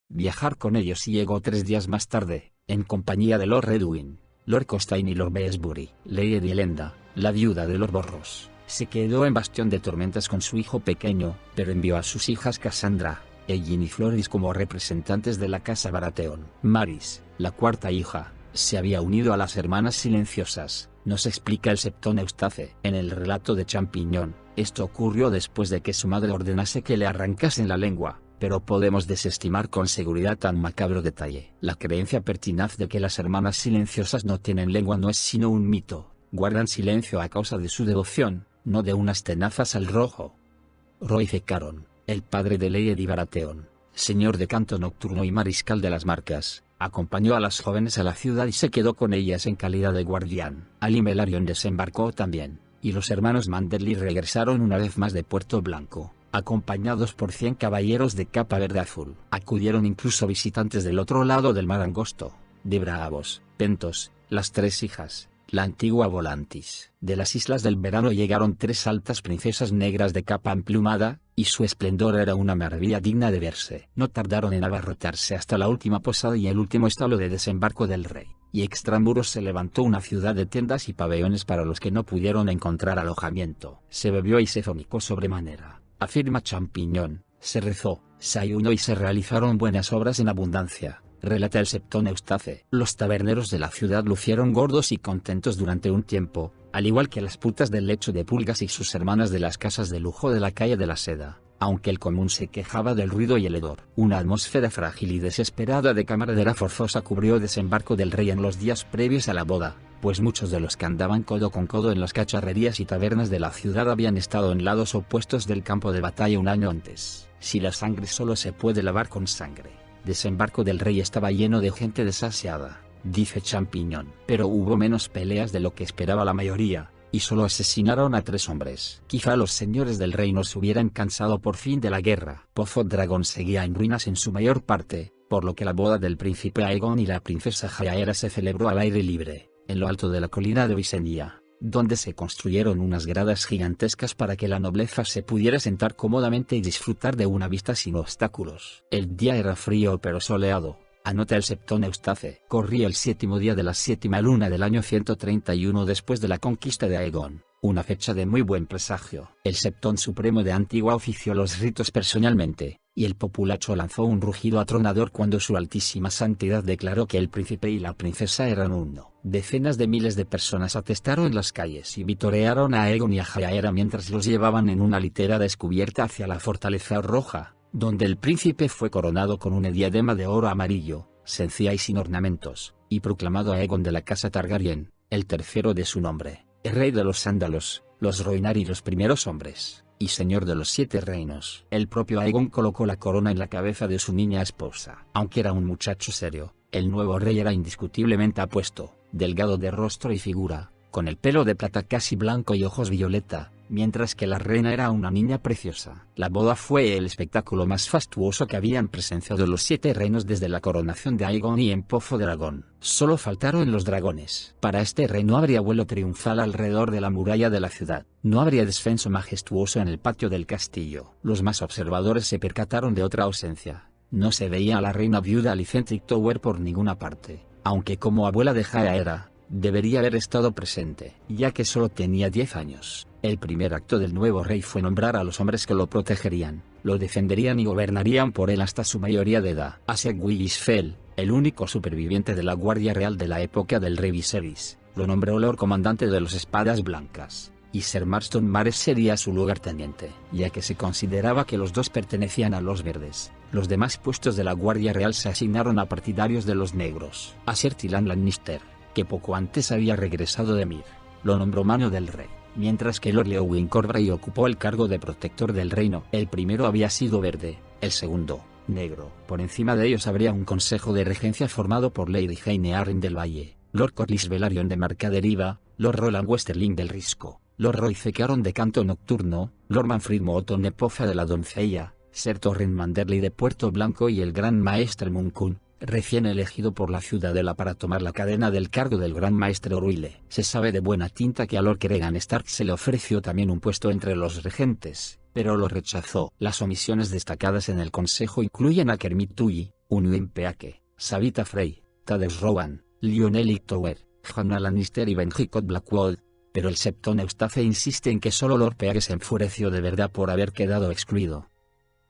viajar con ellos y llegó 3 días más tarde, en compañía de Lord Redwyn, Lord Costine y Lord Beesbury. Lady Elenda, la viuda de Lord Borros, se quedó en Bastión de Tormentas con su hijo pequeño, pero envió a sus hijas Cassandra, Ellin y Floris como representantes de la casa Baratheon. Maris, la cuarta hija, se había unido a las hermanas silenciosas, nos explica el Septón Eustace. En el relato de Champiñón, esto ocurrió después de que su madre ordenase que le arrancasen la lengua, pero podemos desestimar con seguridad tan macabro detalle. La creencia pertinaz de que las hermanas silenciosas no tienen lengua no es sino un mito, guardan silencio a causa de su devoción, no de unas tenazas al rojo. Royce Caron, el padre de Lady Baratheon, señor de canto nocturno y mariscal de las marcas, acompañó a las jóvenes a la ciudad y se quedó con ellas en calidad de guardián. Ali Velaryon desembarcó también, y los hermanos Manderly regresaron una vez más de Puerto Blanco, acompañados por 100 caballeros de capa verde azul. Acudieron incluso visitantes del otro lado del mar angosto, de Braavos, Pentos, las 3 hijas, la antigua Volantis. De las Islas del Verano llegaron 3 altas princesas negras de capa emplumada, y su esplendor era una maravilla digna de verse. No tardaron en abarrotarse hasta la última posada y el último establo de desembarco del rey, y extramuros se levantó una ciudad de tiendas y pabellones para los que no pudieron encontrar alojamiento. Se bebió y se fornicó sobremanera, afirma Champiñón, se rezó, se ayunó y se realizaron buenas obras en abundancia, relata el Septón Eustace. Los taberneros de la ciudad lucieron gordos y contentos durante un tiempo, al igual que las putas del lecho de Pulgas y sus hermanas de las casas de lujo de la calle de la Seda, aunque el común se quejaba del ruido y el hedor. Una atmósfera frágil y desesperada de camaradera forzosa cubrió el desembarco del rey en los días previos a la boda, pues muchos de los que andaban codo con codo en las cacharrerías y tabernas de la ciudad habían estado en lados opuestos del campo de batalla un año antes. Si la sangre solo se puede lavar con sangre, desembarco del rey estaba lleno de gente desasiada, dice Champiñón. Pero hubo menos peleas de lo que esperaba la mayoría, y solo asesinaron a 3 hombres. Quizá los señores del reino se hubieran cansado por fin de la guerra. Pozo Dragón seguía en ruinas en su mayor parte, por lo que la boda del príncipe Aegon y la princesa Rhaenyra se celebró al aire libre, en lo alto de la colina de Visenya, donde se construyeron unas gradas gigantescas para que la nobleza se pudiera sentar cómodamente y disfrutar de una vista sin obstáculos. El día era frío pero soleado, anota el Septón Eustace. Corría el 7º día de la 7ª luna del año 131 después de la conquista de Aegon, una fecha de muy buen presagio. El Septón Supremo de Antigua ofició los ritos personalmente, y el populacho lanzó un rugido atronador cuando su altísima santidad declaró que el príncipe y la princesa eran uno. Decenas de miles de personas atestaron las calles y vitorearon a Aegon y a Rhaenyra mientras los llevaban en una litera descubierta hacia la fortaleza roja, donde el príncipe fue coronado con una diadema de oro amarillo, sencilla y sin ornamentos, y proclamado Aegon de la casa Targaryen, el tercero de su nombre, el rey de los Sándalos, los Rhoynar y los primeros hombres, y señor de los 7 reinos. El propio Aegon colocó la corona en la cabeza de su niña esposa. Aunque era un muchacho serio, el nuevo rey era indiscutiblemente apuesto, delgado de rostro y figura, con el pelo de plata casi blanco y ojos violeta, mientras que la reina era una niña preciosa. La boda fue el espectáculo más fastuoso que habían presenciado los 7 reinos desde la coronación de Aegon y en Pozo Dragón. Solo faltaron los dragones. Para este rey no habría vuelo triunfal alrededor de la muralla de la ciudad, no habría descenso majestuoso en el patio del castillo. Los más observadores se percataron de otra ausencia. No se veía a la reina viuda Alicent Hightower por ninguna parte, aunque como abuela de Rhaenyra, debería haber estado presente, ya que solo tenía 10 años. El primer acto del nuevo rey fue nombrar a los hombres que lo protegerían, lo defenderían y gobernarían por él hasta su mayoría de edad. Asek Willisfell, el único superviviente de la Guardia Real de la época del rey Viserys, lo nombró Lord Comandante de los Espadas Blancas, y Ser Marston Mares sería su lugarteniente, ya que se consideraba que los dos pertenecían a los verdes. Los demás puestos de la Guardia Real se asignaron a partidarios de los negros. A Ser Tyrion Lannister, que poco antes había regresado de Myr, lo nombró mano del rey, mientras que Lord Lewin Corbray ocupó el cargo de protector del reino. El primero había sido verde, el segundo, negro. Por encima de ellos habría un consejo de regencia formado por Lady Jane Arryn del Valle, Lord Corlys Velaryon de Marcaderiva, Lord Roland Westerling del Risco, Lord Royce Caron de Canto Nocturno, Lord Manfred Mohoton de Poza de la Doncella, Ser Torren Manderly de Puerto Blanco y el Gran Maestre Munkun, recién elegido por la ciudadela para tomar la cadena del cargo del Gran Maestre Oruyle. Se sabe de buena tinta que a Lord Cregan Stark se le ofreció también un puesto entre los regentes, pero lo rechazó. Las omisiones destacadas en el consejo incluyen a Kermit Tully, Unwin Peake, Savita Frey, Thaddeus Rowan, Lionel Hightower, Jaime Lannister y Benjicot Blackwood. Pero el Septon Eustace insiste en que solo Lord Peake se enfureció de verdad por haber quedado excluido.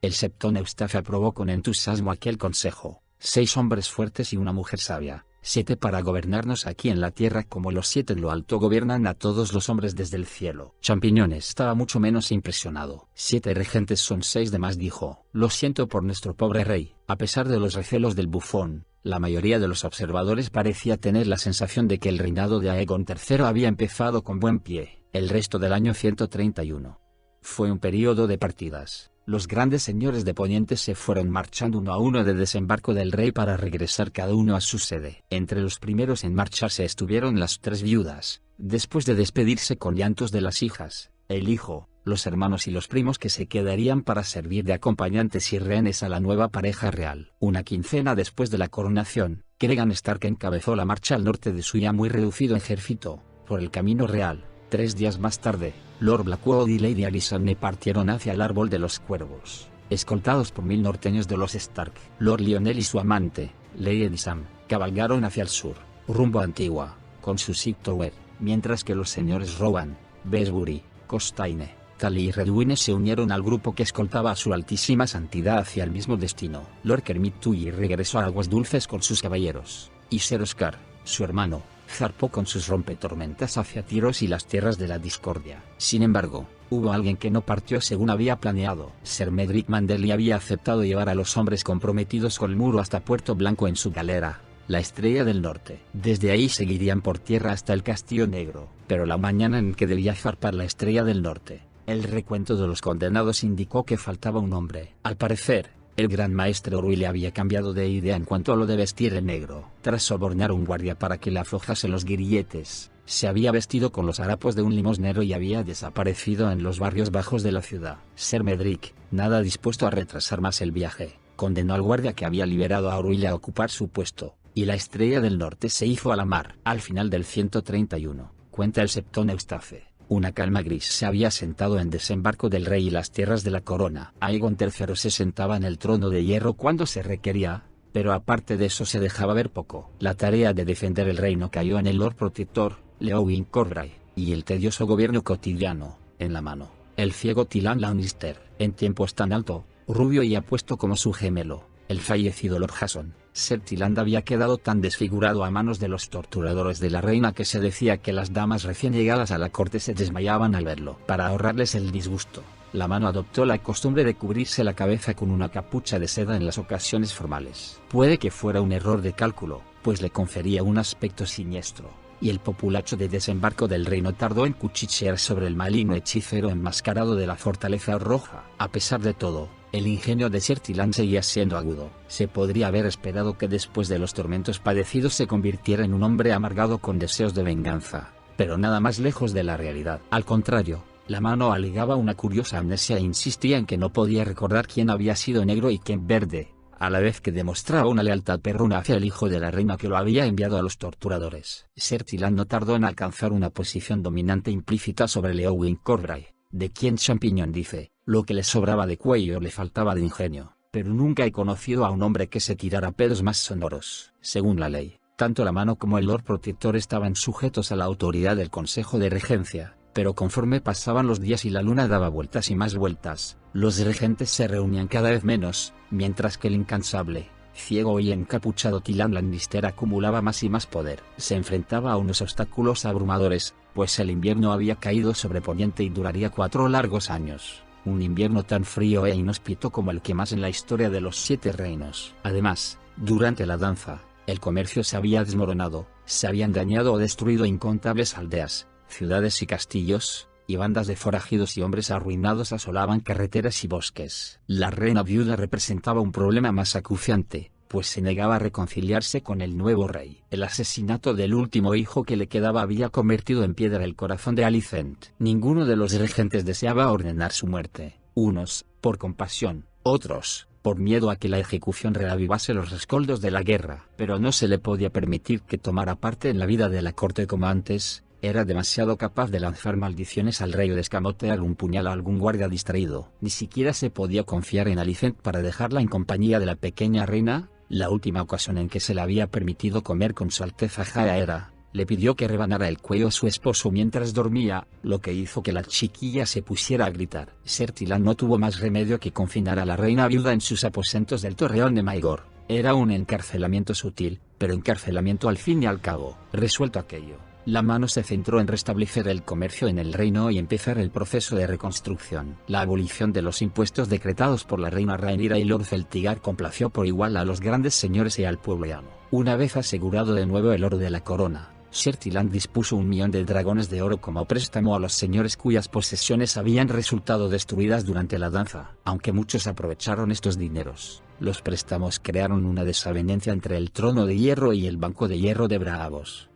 El Septon Eustace aprobó con entusiasmo aquel consejo: 6 hombres fuertes y una mujer sabia, 7 para gobernarnos aquí en la tierra como los 7 en lo alto gobiernan a todos los hombres desde el cielo. Champiñón estaba mucho menos impresionado. 7 regentes son 6 de más, dijo. Lo siento por nuestro pobre rey. A pesar de los recelos del bufón, la mayoría de los observadores parecía tener la sensación de que el reinado de Aegon III había empezado con buen pie. El resto del año 131 fue un periodo de partidas. Los grandes señores de Poniente se fueron marchando uno a uno de desembarco del rey para regresar cada uno a su sede. Entre los primeros en marcharse estuvieron las 3 viudas, después de despedirse con llantos de las hijas, el hijo, los hermanos y los primos que se quedarían para servir de acompañantes y rehenes a la nueva pareja real. Una quincena después de la coronación, Cregan Stark encabezó la marcha al norte de su ya muy reducido ejército, por el camino real. 3 días más tarde, Lord Blackwood y Lady Alysanne partieron hacia el Árbol de los Cuervos, escoltados por 1000 norteños de los Stark. Lord Lionel y su amante, Lady Sam, cabalgaron hacia el sur, rumbo a Antigua, con sus Hightower, mientras que los señores Rowan, Besbury, Costine, Tully y Redwine se unieron al grupo que escoltaba a su altísima santidad hacia el mismo destino. Lord Kermit Tully regresó a Aguas Dulces con sus caballeros, y Ser Oscar, su hermano, zarpó con sus rompetormentas hacia Tyros y las tierras de la discordia. Sin embargo, hubo alguien que no partió según había planeado. Ser Medric Manderly había aceptado llevar a los hombres comprometidos con el muro hasta Puerto Blanco en su galera, la Estrella del Norte. Desde ahí seguirían por tierra hasta el Castillo Negro. Pero la mañana en que debía zarpar la Estrella del Norte, el recuento de los condenados indicó que faltaba un hombre. Al parecer, el gran maestre Orwell había cambiado de idea en cuanto a lo de vestir de negro. Tras sobornar a un guardia para que le aflojase los grilletes, se había vestido con los harapos de un limosnero y había desaparecido en los barrios bajos de la ciudad. Ser Medric, nada dispuesto a retrasar más el viaje, condenó al guardia que había liberado a Orwell a ocupar su puesto, y la Estrella del Norte se hizo a la mar. Al final del 131, cuenta el Septon Eustace, una calma gris se había sentado en desembarco del rey y las tierras de la corona. Aegon III se sentaba en el trono de hierro cuando se requería, pero aparte de eso se dejaba ver poco. La tarea de defender el reino cayó en el Lord Protector, Léowyn Corbray, y el tedioso gobierno cotidiano, en la mano, el ciego Tylan Lannister. En tiempos tan alto, rubio y apuesto como su gemelo, el fallecido Lord Jason, Ser Tylan había quedado tan desfigurado a manos de los torturadores de la reina que se decía que las damas recién llegadas a la corte se desmayaban al verlo. Para ahorrarles el disgusto, la mano adoptó la costumbre de cubrirse la cabeza con una capucha de seda en las ocasiones formales. Puede que fuera un error de cálculo, pues le confería un aspecto siniestro, y el populacho de desembarco del rey no tardó en cuchichear sobre el maligno hechicero enmascarado de la fortaleza roja. A pesar de todo, el ingenio de Ser Tylan seguía siendo agudo. Se podría haber esperado que después de los tormentos padecidos se convirtiera en un hombre amargado con deseos de venganza, pero nada más lejos de la realidad. Al contrario, la mano alegaba una curiosa amnesia e insistía en que no podía recordar quién había sido negro y quién verde, a la vez que demostraba una lealtad perruna hacia el hijo de la reina que lo había enviado a los torturadores. Ser Tylan no tardó en alcanzar una posición dominante implícita sobre Léowyn Corbray, de quien Champiñón dice: lo que le sobraba de cuello le faltaba de ingenio, pero nunca he conocido a un hombre que se tirara pedos más sonoros. Según la ley, tanto la mano como el Lord Protector estaban sujetos a la autoridad del Consejo de Regencia, pero conforme pasaban los días y la luna daba vueltas y más vueltas, los regentes se reunían cada vez menos, mientras que el incansable, ciego y encapuchado Tylan Lannister acumulaba más y más poder. Se enfrentaba a unos obstáculos abrumadores, pues el invierno había caído sobre Poniente y duraría 4 largos años. Un invierno tan frío e inhóspito como el que más en la historia de los 7 reinos. Además, durante la danza, el comercio se había desmoronado, se habían dañado o destruido incontables aldeas, ciudades y castillos, y bandas de forajidos y hombres arruinados asolaban carreteras y bosques. La reina viuda representaba un problema más acuciante, pues se negaba a reconciliarse con el nuevo rey. El asesinato del último hijo que le quedaba había convertido en piedra el corazón de Alicent. Ninguno de los regentes deseaba ordenar su muerte, unos, por compasión, otros, por miedo a que la ejecución reavivase los rescoldos de la guerra. Pero no se le podía permitir que tomara parte en la vida de la corte como antes. Era demasiado capaz de lanzar maldiciones al rey o de escamotear un puñal a algún guardia distraído. Ni siquiera se podía confiar en Alicent para dejarla en compañía de la pequeña reina, la última ocasión en que se le había permitido comer con su Alteza Jaya era, le pidió que rebanara el cuello a su esposo mientras dormía, lo que hizo que la chiquilla se pusiera a gritar. Ser Tilan no tuvo más remedio que confinar a la reina viuda en sus aposentos del torreón de Maegor. Era un encarcelamiento sutil, pero encarcelamiento al fin y al cabo. Resuelto aquello, la mano se centró en restablecer el comercio en el reino y empezar el proceso de reconstrucción. La abolición de los impuestos decretados por la reina Rhaenyra y Lord Celtigar complació por igual a los grandes señores y al pueblo llano. Una vez asegurado de nuevo el oro de la corona, Ser Tilan dispuso 1.000.000 de dragones de oro como préstamo a los señores cuyas posesiones habían resultado destruidas durante la danza. Aunque muchos aprovecharon estos dineros, los préstamos crearon una desavenencia entre el trono de hierro y el banco de hierro de Braavos.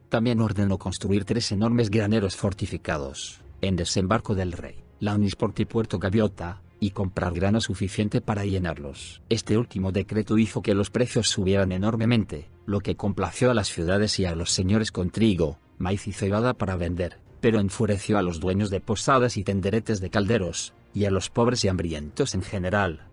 También ordenó construir 3 enormes graneros fortificados, en Desembarco del Rey, Lannisport y Puerto Gaviota, y comprar grano suficiente para llenarlos. Este último decreto hizo que los precios subieran enormemente, lo que complació a las ciudades y a los señores con trigo, maíz y cebada para vender, pero enfureció a los dueños de posadas y tenderetes de calderos, y a los pobres y hambrientos en general.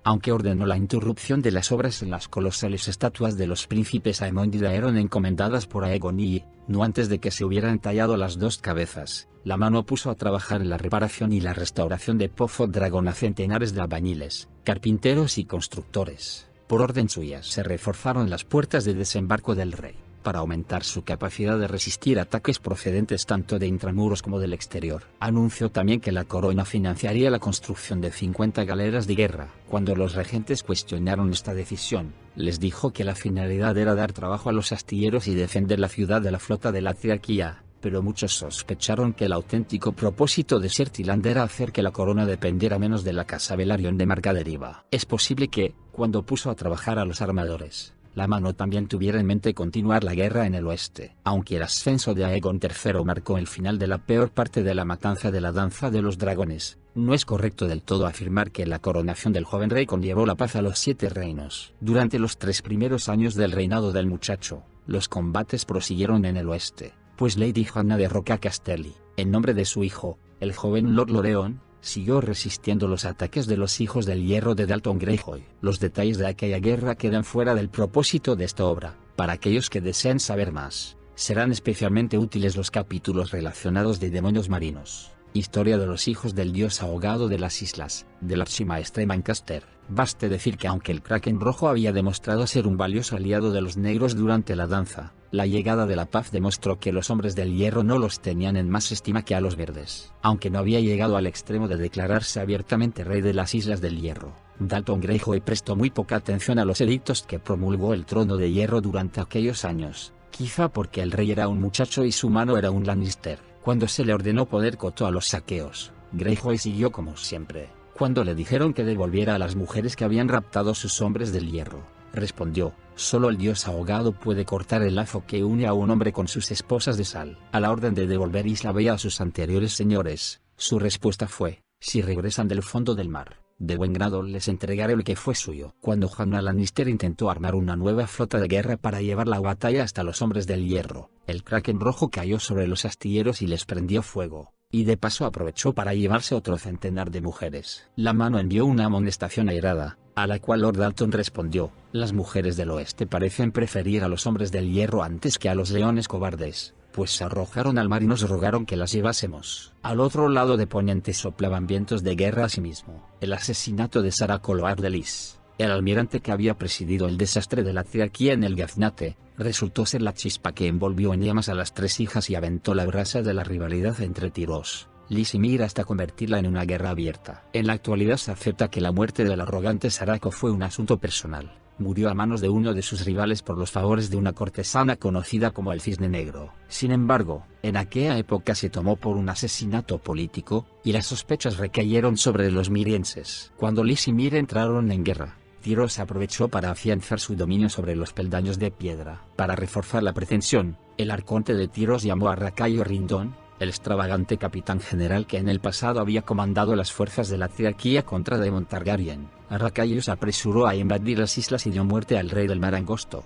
Aunque ordenó la interrupción de las obras en las colosales estatuas de los príncipes Aemond y Daeron encomendadas por Aegon y, no antes de que se hubieran tallado las 2 cabezas, la mano puso a trabajar en la reparación y la restauración de Pozo Dragón a centenares de albañiles, carpinteros y constructores. Por orden suya se reforzaron las puertas de Desembarco del Rey, para aumentar su capacidad de resistir ataques procedentes tanto de intramuros como del exterior. Anunció también que la corona financiaría la construcción de 50 galeras de guerra. Cuando los regentes cuestionaron esta decisión, les dijo que la finalidad era dar trabajo a los astilleros y defender la ciudad de la flota de la triarquía, pero muchos sospecharon que el auténtico propósito de Ser Tilan era hacer que la corona dependiera menos de la casa Velaryon de Margaderiva. Es posible que, cuando puso a trabajar a los armadores, la mano también tuviera en mente continuar la guerra en el oeste. Aunque el ascenso de Aegon III marcó el final de la peor parte de la matanza de la danza de los dragones, no es correcto del todo afirmar que la coronación del joven rey conllevó la paz a los 7 reinos. Durante los 3 primeros años del reinado del muchacho, los combates prosiguieron en el oeste, pues Lady Joanna derrocó a Casterly, en nombre de su hijo, el joven Lord Loreon, siguió resistiendo los ataques de los hijos del hierro de Dalton Greyjoy. Los detalles de aquella guerra quedan fuera del propósito de esta obra. Para aquellos que deseen saber más, serán especialmente útiles los capítulos relacionados de demonios marinos, historia de los hijos del dios ahogado de las islas, del archimaestre Mancaster. Baste decir que aunque el Kraken rojo había demostrado ser un valioso aliado de los negros durante la danza, la llegada de la paz demostró que los hombres del hierro no los tenían en más estima que a los verdes. Aunque no había llegado al extremo de declararse abiertamente rey de las Islas del Hierro, Dalton Greyjoy prestó muy poca atención a los edictos que promulgó el Trono de Hierro durante aquellos años, quizá porque el rey era un muchacho y su mano era un Lannister. Cuando se le ordenó poner coto a los saqueos, Greyjoy siguió como siempre. Cuando le dijeron que devolviera a las mujeres que habían raptado sus hombres del hierro, respondió: solo el dios ahogado puede cortar el lazo que une a un hombre con sus esposas de sal. A la orden de devolver Isla Bella a sus anteriores señores, su respuesta fue: si regresan del fondo del mar, de buen grado les entregaré lo que fue suyo. Cuando Joanna Lannister intentó armar una nueva flota de guerra para llevar la batalla hasta los hombres del hierro, el Kraken rojo cayó sobre los astilleros y les prendió fuego, y de paso aprovechó para llevarse otro centenar de mujeres. La mano envió una amonestación airada, a la cual Lord Dalton respondió: las mujeres del oeste parecen preferir a los hombres del hierro antes que a los leones cobardes, pues se arrojaron al mar y nos rogaron que las llevásemos. Al otro lado de Poniente soplaban vientos de guerra asimismo. El asesinato de Sara Coloar de Lis, el almirante que había presidido el desastre de la triarquía en el Gaznate, resultó ser la chispa que envolvió en llamas a las 3 hijas y aventó la brasa de la rivalidad entre Tyros, Lys y Myr hasta convertirla en una guerra abierta. En la actualidad se acepta que la muerte del arrogante Saraco fue un asunto personal. Murió a manos de uno de sus rivales por los favores de una cortesana conocida como el Cisne Negro. Sin embargo, en aquella época se tomó por un asesinato político, y las sospechas recayeron sobre los mirienses. Cuando Lys y Myr entraron en guerra, Tyros aprovechó para afianzar su dominio sobre los peldaños de piedra. Para reforzar la pretensión, el arconte de Tyros llamó a Racayo Rindón, el extravagante capitán general que en el pasado había comandado las fuerzas de la triarquía contra Daemon Targaryen. Racayo se apresuró a invadir las islas y dio muerte al rey del mar angosto,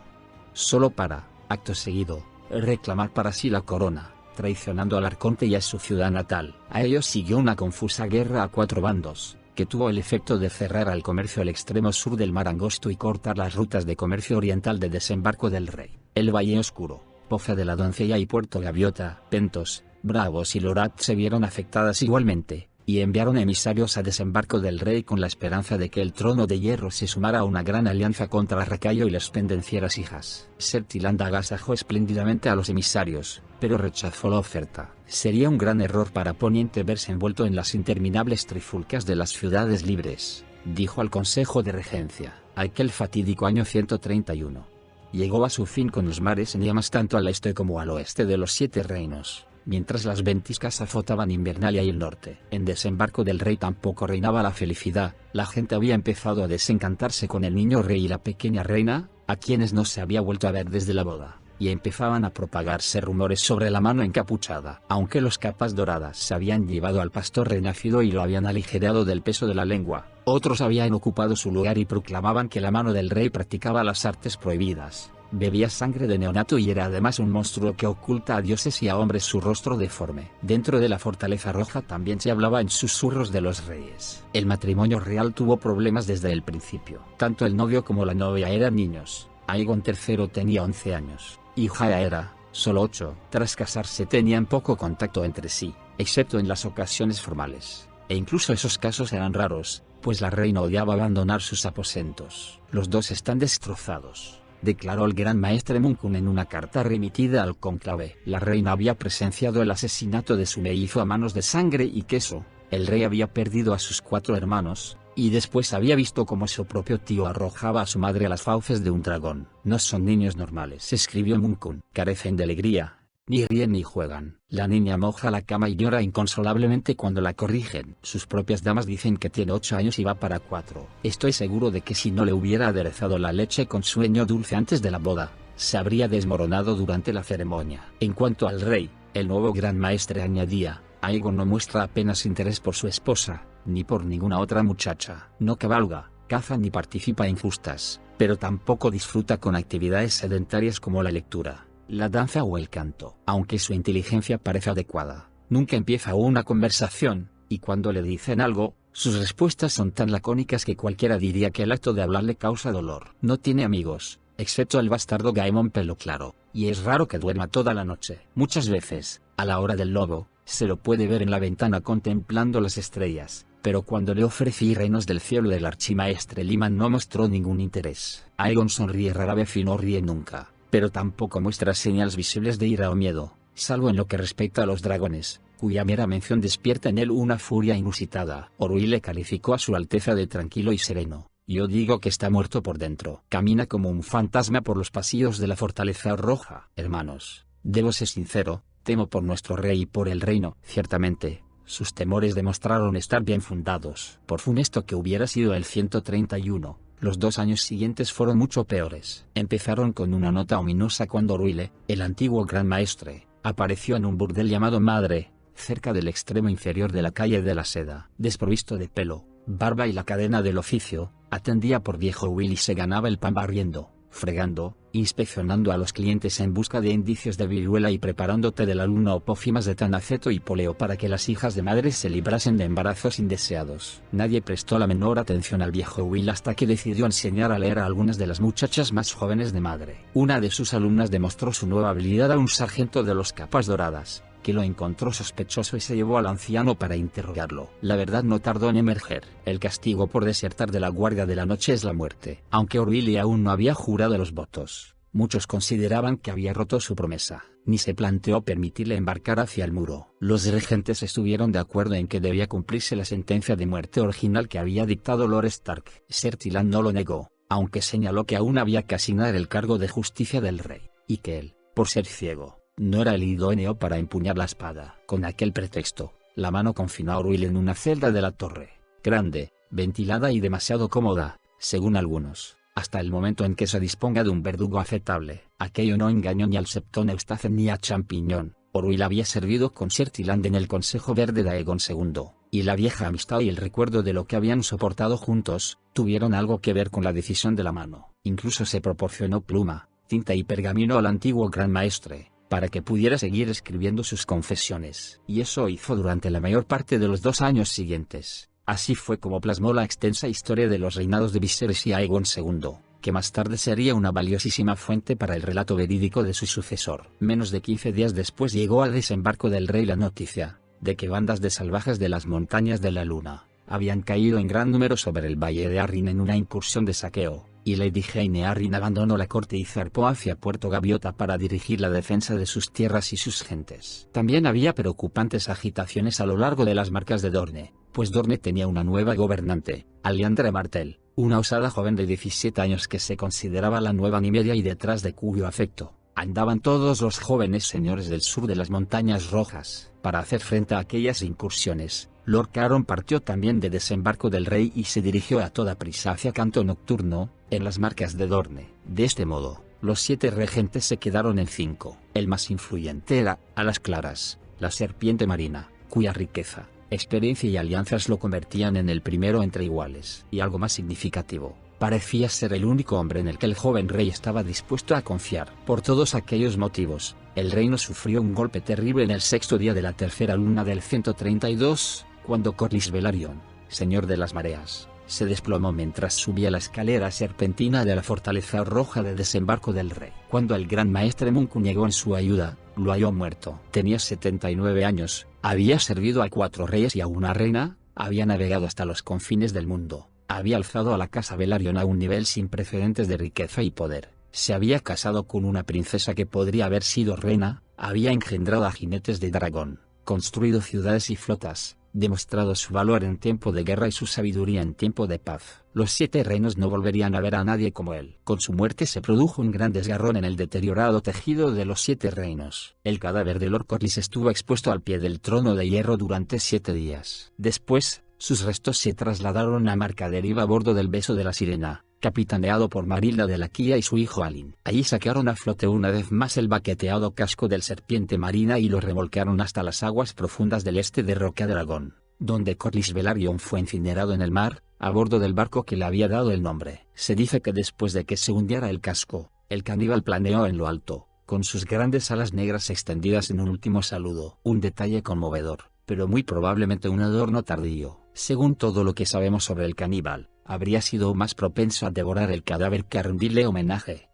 solo para, acto seguido, reclamar para sí la corona, traicionando al arconte y a su ciudad natal. A ellos siguió una confusa guerra a 4 bandos, que tuvo el efecto de cerrar al comercio el extremo sur del Mar Angosto y cortar las rutas de comercio oriental de desembarco del rey. El Valle Oscuro, Poza de la Doncella y Puerto Gaviota, Pentos, Bravos y Lorat se vieron afectadas igualmente, y enviaron emisarios a desembarco del rey con la esperanza de que el trono de hierro se sumara a una gran alianza contra Racayo y las pendencieras hijas. Sertiland agasajó espléndidamente a los emisarios, pero rechazó la oferta. Sería un gran error para Poniente verse envuelto en las interminables trifulcas de las ciudades libres, dijo al Consejo de Regencia. Aquel fatídico año 131 llegó a su fin con los mares en llamas tanto al este como al oeste de los Siete Reinos, mientras las ventiscas azotaban Invernalia y el norte. En desembarco del rey tampoco reinaba la felicidad, la gente había empezado a desencantarse con el niño rey y la pequeña reina, a quienes no se había vuelto a ver desde la boda, y empezaban a propagarse rumores sobre la mano encapuchada. Aunque los capas doradas se habían llevado al pastor renacido y lo habían aligerado del peso de la lengua, otros habían ocupado su lugar y proclamaban que la mano del rey practicaba las artes prohibidas, bebía sangre de neonato y era además un monstruo que oculta a dioses y a hombres su rostro deforme. Dentro de la Fortaleza Roja también se hablaba en susurros de los reyes. El matrimonio real tuvo problemas desde el principio. Tanto el novio como la novia eran niños. Aegon III tenía 11 años, y Jaehaera, solo 8. Tras casarse tenían poco contacto entre sí, excepto en las ocasiones formales, e incluso esos casos eran raros, pues la reina odiaba abandonar sus aposentos. Los dos están destrozados, declaró el gran maestre Munkun en una carta remitida al cónclave. La reina había presenciado el asesinato de su mellizo a manos de Sangre y Queso, el rey había perdido a sus 4 hermanos, y después había visto cómo su propio tío arrojaba a su madre a las fauces de un dragón. No son niños normales, escribió Munkun. Carecen de alegría, ni ríen ni juegan. La niña moja la cama y llora inconsolablemente cuando la corrigen. Sus propias damas dicen que tiene 8 años y va para 4. Estoy seguro de que si no le hubiera aderezado la leche con sueño dulce antes de la boda, se habría desmoronado durante la ceremonia. En cuanto al rey, el nuevo gran maestre añadía, Aegon no muestra apenas interés por su esposa, ni por ninguna otra muchacha. No cabalga, caza ni participa en justas, pero tampoco disfruta con actividades sedentarias como la lectura, la danza o el canto. Aunque su inteligencia parece adecuada, nunca empieza una conversación, y cuando le dicen algo, sus respuestas son tan lacónicas que cualquiera diría que el acto de hablar le causa dolor. No tiene amigos, excepto el bastardo Gaemon Pelo Claro, y es raro que duerma toda la noche. Muchas veces, a la hora del lobo, se lo puede ver en la ventana contemplando las estrellas, pero cuando le ofrecí reinos del cielo del archimaestre Liman no mostró ningún interés. Aegon sonríe rara vez y no ríe nunca, pero tampoco muestra señales visibles de ira o miedo, salvo en lo que respecta a los dragones, cuya mera mención despierta en él una furia inusitada. Orui le calificó a su Alteza de tranquilo y sereno. Yo digo que está muerto por dentro. Camina como un fantasma por los pasillos de la Fortaleza Roja. Hermanos, debo ser sincero, temo por nuestro rey y por el reino. Ciertamente, sus temores demostraron estar bien fundados. Por funesto que hubiera sido el 131, los 2 años siguientes fueron mucho peores. Empezaron con una nota ominosa cuando Ruile, el antiguo gran maestre, apareció en un burdel llamado Madre, cerca del extremo inferior de la calle de la Seda. Desprovisto de pelo, barba y la cadena del oficio, atendía por viejo Will y se ganaba el pan barriendo, fregando, inspeccionando a los clientes en busca de indicios de viruela y preparando té de la luna o pócimas de tanaceto y poleo para que las hijas de madres se librasen de embarazos indeseados. Nadie prestó la menor atención al viejo Will hasta que decidió enseñar a leer a algunas de las muchachas más jóvenes de Madre. Una de sus alumnas demostró su nueva habilidad a un sargento de los capas doradas, que lo encontró sospechoso y se llevó al anciano para interrogarlo. La verdad no tardó en emerger. El castigo por desertar de la guardia de la noche es la muerte. Aunque Orwille aún no había jurado los votos, muchos consideraban que había roto su promesa, ni se planteó permitirle embarcar hacia el muro. Los regentes estuvieron de acuerdo en que debía cumplirse la sentencia de muerte original que había dictado Lord Stark. Sertiland no lo negó, aunque señaló que aún había que asignar el cargo de justicia del rey, y que él, por ser ciego, no era el idóneo para empuñar la espada. Con aquel pretexto, la mano confinó a Orwille en una celda de la torre, grande, ventilada y demasiado cómoda, según algunos, hasta el momento en que se disponga de un verdugo aceptable. Aquello no engañó ni al Septón Eustace ni a Champiñón. Orwille había servido con Sertiland en el Consejo Verde de Aegon II, y la vieja amistad y el recuerdo de lo que habían soportado juntos, tuvieron algo que ver con la decisión de la mano. Incluso se proporcionó pluma, tinta y pergamino al antiguo gran maestre, para que pudiera seguir escribiendo sus confesiones. Y eso hizo durante la mayor parte de los 2 años siguientes. Así fue como plasmó la extensa historia de los reinados de Viserys y Aegon II, que más tarde sería una valiosísima fuente para el relato verídico de su sucesor. Menos de 15 días después llegó al desembarco del rey la noticia de que bandas de salvajes de las montañas de la luna habían caído en gran número sobre el valle de Arryn en una incursión de saqueo, y Lady Jane Arryn abandonó la corte y zarpó hacia Puerto Gaviota para dirigir la defensa de sus tierras y sus gentes. También había preocupantes agitaciones a lo largo de las marcas de Dorne, pues Dorne tenía una nueva gobernante, Liandra Martell, una osada joven de 17 años que se consideraba la nueva Nymeria y detrás de cuyo afecto andaban todos los jóvenes señores del sur de las montañas rojas. Para hacer frente a aquellas incursiones, Lord Caron partió también de desembarco del rey y se dirigió a toda prisa hacia Canto Nocturno, en las marcas de Dorne. De este modo, los 7 regentes se quedaron en 5. El más influyente era, a las claras, la serpiente marina, cuya riqueza, experiencia y alianzas lo convertían en el primero entre iguales. Y algo más significativo, parecía ser el único hombre en el que el joven rey estaba dispuesto a confiar. Por todos aquellos motivos, el reino sufrió un golpe terrible en el 6º día de la tercera luna del 132, cuando Corlys Velaryon, señor de las mareas, se desplomó mientras subía la escalera serpentina de la fortaleza roja de desembarco del rey. Cuando el gran maestre Munku llegó en su ayuda, lo halló muerto. Tenía 79 años, había servido a 4 reyes y a una reina, había navegado hasta los confines del mundo, había alzado a la casa Velaryon a un nivel sin precedentes de riqueza y poder, se había casado con una princesa que podría haber sido reina, había engendrado a jinetes de dragón, construido ciudades y flotas, demostrado su valor en tiempo de guerra y su sabiduría en tiempo de paz. Los 7 reinos no volverían a ver a nadie como él. Con su muerte se produjo un gran desgarrón en el deteriorado tejido de los 7 reinos. El cadáver de Lord Corlys estuvo expuesto al pie del trono de hierro durante 7 días. Después, sus restos se trasladaron a Marcaderiva a bordo del Beso de la Sirena, capitaneado por Marilda de la Quilla y su hijo Alyn. Allí sacaron a flote una vez más el baqueteado casco del serpiente marina y lo remolcaron hasta las aguas profundas del este de Roca Dragón, donde Corlys Velaryon fue incinerado en el mar, a bordo del barco que le había dado el nombre. Se dice que después de que se hundiera el casco, el caníbal planeó en lo alto, con sus grandes alas negras extendidas en un último saludo. Un detalle conmovedor, pero muy probablemente un adorno tardío. Según todo lo que sabemos sobre el caníbal, habría sido más propenso a devorar el cadáver que a rendirle homenaje.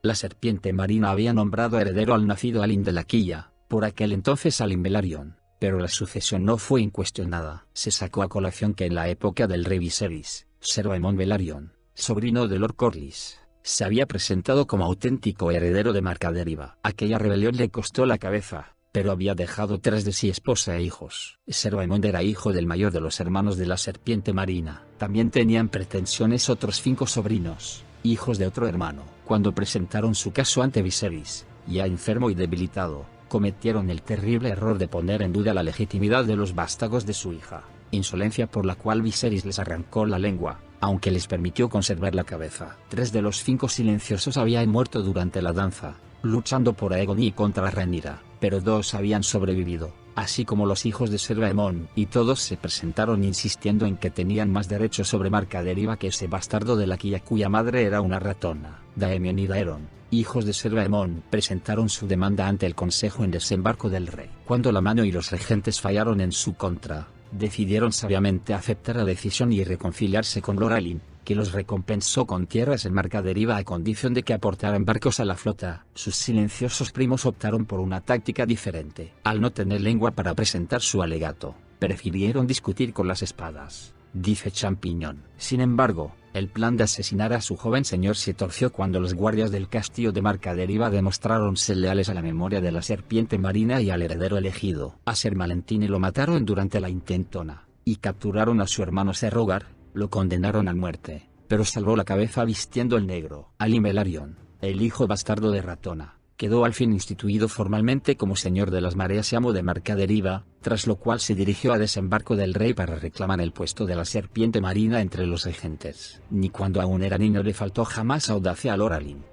La serpiente marina había nombrado heredero al nacido Alyn de la Quilla, por aquel entonces Alyn Velaryon, pero la sucesión no fue incuestionada. Se sacó a colación que en la época del rey Viserys, Ser Aemon Velaryon, sobrino de Lord Corlys, se había presentado como auténtico heredero de Marcaderiva. Aquella rebelión le costó la cabeza, pero había dejado tras de sí esposa e hijos. Ser Aemon era hijo del mayor de los hermanos de la serpiente marina. También tenían pretensiones otros 5 sobrinos, hijos de otro hermano. Cuando presentaron su caso ante Viserys, ya enfermo y debilitado, cometieron el terrible error de poner en duda la legitimidad de los vástagos de su hija, insolencia por la cual Viserys les arrancó la lengua, aunque les permitió conservar la cabeza. 3 de los 5 silenciosos habían muerto durante la danza, luchando por Aegon y contra Rhaenyra, pero 2 habían sobrevivido, así como los hijos de Ser Aemon, y todos se presentaron insistiendo en que tenían más derecho sobre Marcaderiva que ese bastardo de la Quilla cuya madre era una ratona. Daemon y Daeron, hijos de Ser Aemon, presentaron su demanda ante el Consejo en desembarco del rey. Cuando la mano y los regentes fallaron en su contra, decidieron sabiamente aceptar la decisión y reconciliarse con Lord Alyn, que los recompensó con tierras en Marcaderiva a condición de que aportaran barcos a la flota. Sus silenciosos primos optaron por una táctica diferente. Al no tener lengua para presentar su alegato, prefirieron discutir con las espadas, dice Champiñón. Sin embargo, el plan de asesinar a su joven señor se torció cuando los guardias del castillo de Marcaderiva demostraron ser leales a la memoria de la serpiente marina y al heredero elegido. A Ser Valentine lo mataron durante la intentona, y capturaron a su hermano Ser Rogar, lo condenaron a muerte, pero salvó la cabeza vistiendo el negro. Alyn Velaryon, el hijo bastardo de Ratona, quedó al fin instituido formalmente como señor de las mareas y amo de Marcaderiva, tras lo cual se dirigió a desembarco del rey para reclamar el puesto de la serpiente marina entre los regentes. Ni cuando aún era niño le faltó jamás audacia a Lord Alyn.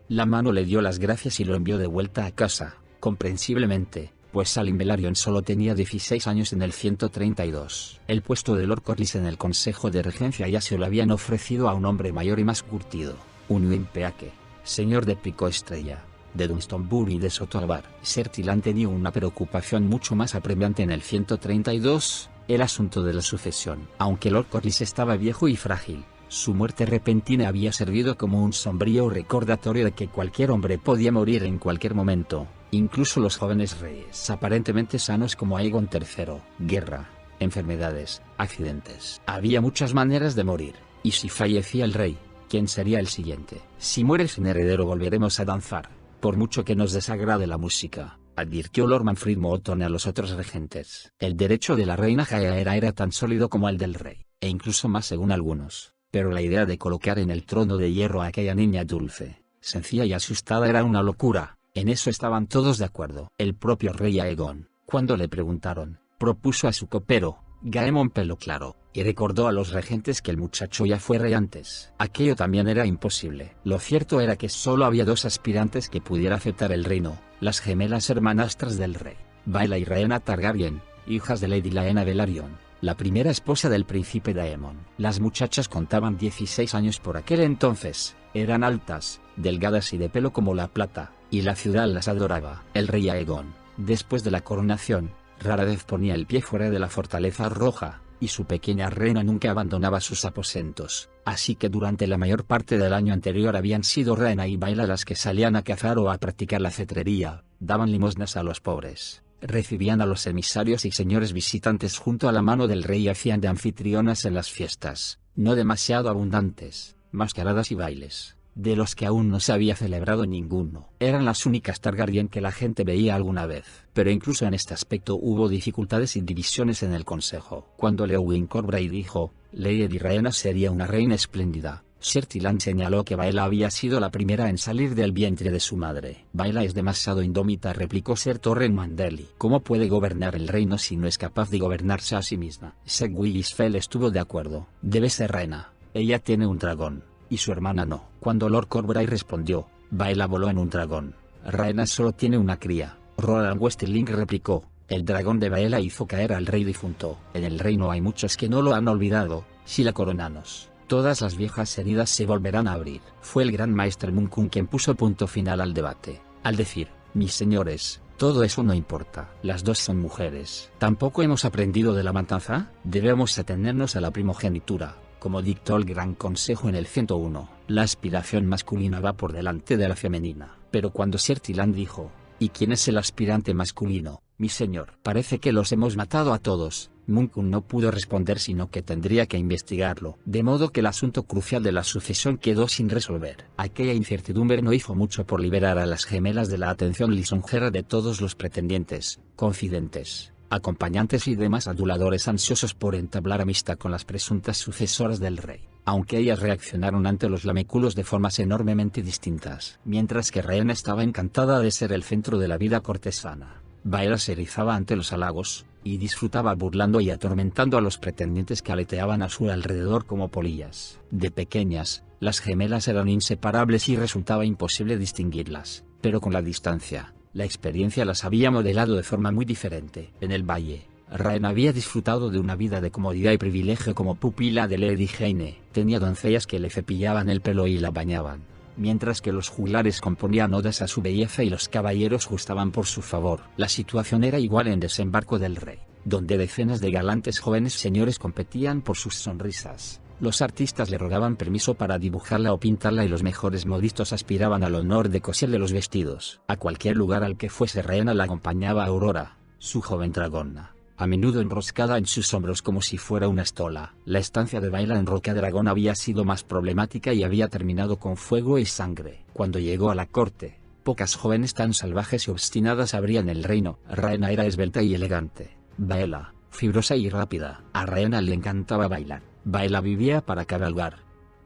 La mano le dio las gracias y lo envió de vuelta a casa, comprensiblemente, pues Alyn Velaryon solo tenía 16 años en el 132. El puesto de Lord Corlys en el Consejo de Regencia ya se lo habían ofrecido a un hombre mayor y más curtido, un Uimpeake, señor de Pico Estrella, de Dunstonbury y de Soto Albar. Ser Tylan tenía una preocupación mucho más apremiante en el 132, el asunto de la sucesión. Aunque Lord Corlys estaba viejo y frágil, su muerte repentina había servido como un sombrío recordatorio de que cualquier hombre podía morir en cualquier momento, incluso los jóvenes reyes aparentemente sanos como Aegon III. Guerra, enfermedades, accidentes. Había muchas maneras de morir, y si fallecía el rey, ¿quién sería el siguiente? Si muere sin heredero volveremos a danzar, por mucho que nos desagrade la música, advirtió Lord Manfred Mootone a los otros regentes. El derecho de la reina Jaehaera era tan sólido como el del rey, e incluso más según algunos. Pero la idea de colocar en el trono de hierro a aquella niña dulce, sencilla y asustada era una locura, en eso estaban todos de acuerdo. El propio rey Aegon, cuando le preguntaron, propuso a su copero, Gaemon Pelo Claro, y recordó a los regentes que el muchacho ya fue rey antes. Aquello también era imposible. Lo cierto era que solo había dos aspirantes que pudiera aceptar el reino, las gemelas hermanastras del rey, Baela y Rhaena Targaryen, hijas de Lady Laena Velaryon, la primera esposa del príncipe Daemon. Las muchachas contaban 16 años por aquel entonces, eran altas, delgadas y de pelo como la plata, y la ciudad las adoraba. El rey Aegon, después de la coronación, rara vez ponía el pie fuera de la fortaleza roja, y su pequeña reina nunca abandonaba sus aposentos, así que durante la mayor parte del año anterior habían sido Rhaena y Baela las que salían a cazar o a practicar la cetrería, daban limosnas a los pobres, recibían a los emisarios y señores visitantes junto a la mano del rey y hacían de anfitrionas en las fiestas, no demasiado abundantes, mascaradas y bailes, de los que aún no se había celebrado ninguno. Eran las únicas Targaryen que la gente veía alguna vez. Pero incluso en este aspecto hubo dificultades y divisiones en el consejo. Cuando Lewin Corbray dijo, Lady Rhaena sería una reina espléndida, Ser Tyland señaló que Baela había sido la primera en salir del vientre de su madre. Baela es demasiado indómita, replicó Ser Torren Manderly. ¿Cómo puede gobernar el reino si no es capaz de gobernarse a sí misma? Sir Willisfell estuvo de acuerdo. Debe ser reina. Ella tiene un dragón, y su hermana no. Cuando Lord Corbray respondió, Baela voló en un dragón. Rhaena solo tiene una cría. Roland Westerling replicó, el dragón de Baela hizo caer al rey difunto. En el reino hay muchos que no lo han olvidado. Si la coronamos, todas las viejas heridas se volverán a abrir. Fue el gran maestre Munkun quien puso punto final al debate, al decir, mis señores, todo eso no importa. Las dos son mujeres. ¿Tampoco hemos aprendido de la matanza? Debemos atenernos a la primogenitura, como dictó el Gran Consejo en el 101. La aspiración masculina va por delante de la femenina. Pero cuando Ser Tyland dijo, ¿y quién es el aspirante masculino, mi señor? Parece que los hemos matado a todos. Munkun no pudo responder, sino que tendría que investigarlo. De modo que el asunto crucial de la sucesión quedó sin resolver. Aquella incertidumbre no hizo mucho por liberar a las gemelas de la atención lisonjera de todos los pretendientes, confidentes, acompañantes y demás aduladores ansiosos por entablar amistad con las presuntas sucesoras del rey, aunque ellas reaccionaron ante los lameculos de formas enormemente distintas. Mientras que Rhaena estaba encantada de ser el centro de la vida cortesana, Baela se erizaba ante los halagos, y disfrutaba burlando y atormentando a los pretendientes que aleteaban a su alrededor como polillas. De pequeñas, las gemelas eran inseparables y resultaba imposible distinguirlas, pero con la distancia, la experiencia las había modelado de forma muy diferente. En el valle, Rhaena había disfrutado de una vida de comodidad y privilegio como pupila de Lady Jane. Tenía doncellas que le cepillaban el pelo y la bañaban, mientras que los juglares componían odas a su belleza y los caballeros justaban por su favor. La situación era igual en Desembarco del Rey, donde decenas de galantes jóvenes señores competían por sus sonrisas. Los artistas le rogaban permiso para dibujarla o pintarla y los mejores modistos aspiraban al honor de coserle los vestidos. A cualquier lugar al que fuese Rhaena la acompañaba Aurora, su joven dragona, a menudo enroscada en sus hombros como si fuera una estola. La estancia de Baela en Rocadragón había sido más problemática y había terminado con fuego y sangre. Cuando llegó a la corte, pocas jóvenes tan salvajes y obstinadas abrían el reino. Rhaena era esbelta y elegante. Baela, fibrosa y rápida. A Rhaena le encantaba bailar. Baela vivía para cabalgar